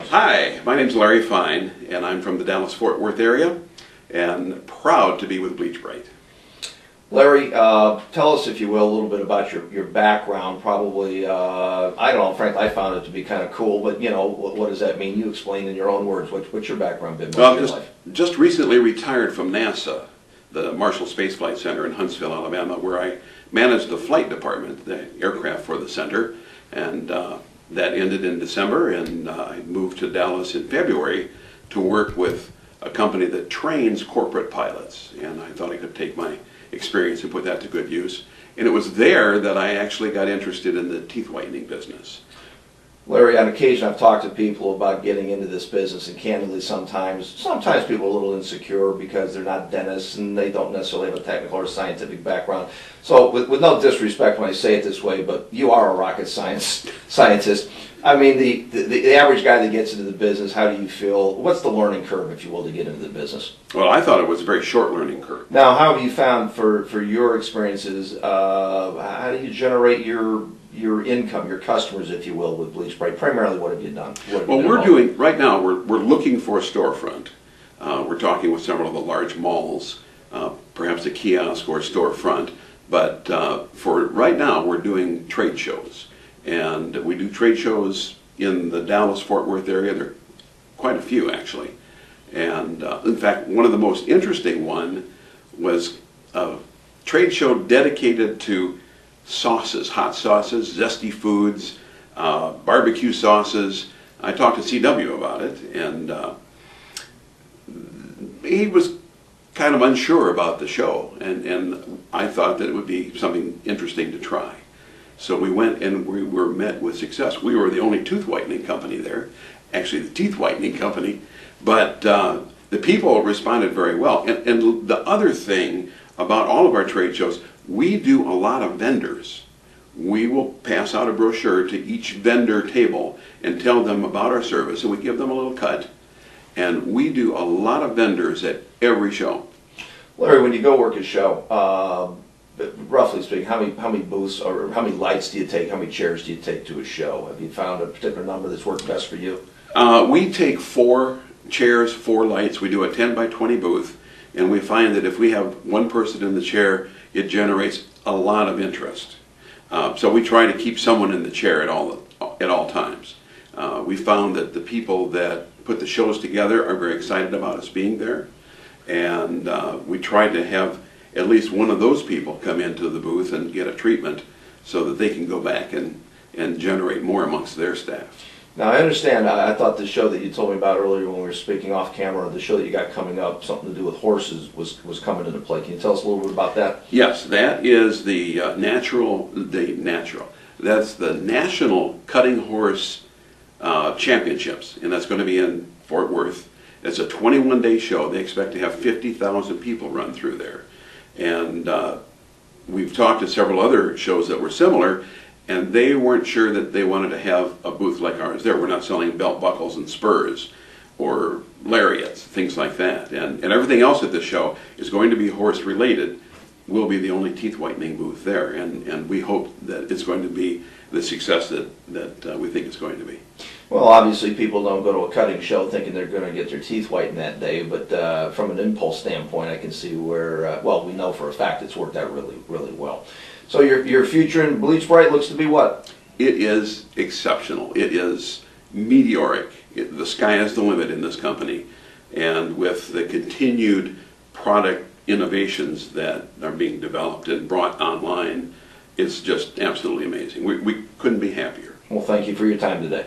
Hi, my name's Larry Fine, and I'm from the Dallas-Fort Worth area, and proud to be with Bleach Bright. Larry, tell us, if you will, a little bit about your background. Probably, I don't know, frankly, I found it to be kind of cool, but you know, what does that mean? You explain in your own words. What's your background been? Well, just recently retired from NASA, the Marshall Space Flight Center in Huntsville, Alabama, where I managed the flight department, the aircraft for the center, and that ended in December, and I moved to Dallas in February to work with a company that trains corporate pilots, and I thought I could take my experience and put that to good use. And it was there that I actually got interested in the teeth whitening business. Larry, on occasion I've talked to people about getting into this business, and candidly sometimes people are a little insecure because they're not dentists and they don't necessarily have a technical or scientific background. So with no disrespect when I say it this way, but you are a rocket scientist. I mean, the average guy that gets into the business, how do you feel? What's the learning curve, if you will, to get into the business? Well, I thought it was a very short learning curve. Now, how have you found for your experiences, how do you generate your income, your customers, if you will, with Bleach Bright? Primarily, what have you done? Well, we're doing, right now, we're looking for a storefront. We're talking with several of the large malls, perhaps a kiosk or a storefront. But for right now, we're doing trade shows. And we do trade shows in the Dallas-Fort Worth area. There are quite a few, actually. And in fact, one of the most interesting one was a trade show dedicated to sauces, hot sauces, zesty foods, barbecue sauces. I talked to CW about it, and he was kind of unsure about the show, and I thought that it would be something interesting to try. So we went and we were met with success. We were the only tooth whitening company there, actually the teeth whitening company, but the people responded very well. And the other thing about all of our trade shows, we do a lot of vendors. We will pass out a brochure to each vendor table and tell them about our service, and we give them a little cut. And we do a lot of vendors at every show. Larry, when you go work a show, roughly speaking, how many booths or how many lights do you take? How many chairs do you take to a show? Have you found a particular number that's worked best for you? We take 4 chairs, 4 lights. We do a 10 by 20 booth, and we find that if we have one person in the chair, it generates a lot of interest. So we try to keep someone in the chair at all times. We found that the people that put the shows together are very excited about us being there, and we try to have at least one of those people come into the booth and get a treatment so that they can go back and generate more amongst their staff. Now, I understand, I thought the show that you told me about earlier when we were speaking off camera, the show that you got coming up, something to do with horses, was coming into play. Can you tell us a little bit about that? Yes, that is the that's the National Cutting Horse Championships, and that's going to be in Fort Worth. It's a 21-day show. They expect to have 50,000 people run through there. And we've talked to several other shows that were similar, and they weren't sure that they wanted to have a booth like ours there. We're not selling belt buckles and spurs or lariats, things like that. And everything else at this show is going to be horse related. We'll be the only teeth whitening booth there, and we hope that it's going to be the success that we think it's going to be. Well, obviously people don't go to a cutting show thinking they're going to get their teeth whitened that day, but from an impulse standpoint, I can see where, well, we know for a fact it's worked out really, really well. So your future in Bleach Bright looks to be what? It is exceptional. It is meteoric. The sky is the limit in this company, and with the continued product innovations that are being developed and brought online, it's just absolutely amazing. We couldn't be happier. Well, thank you for your time today.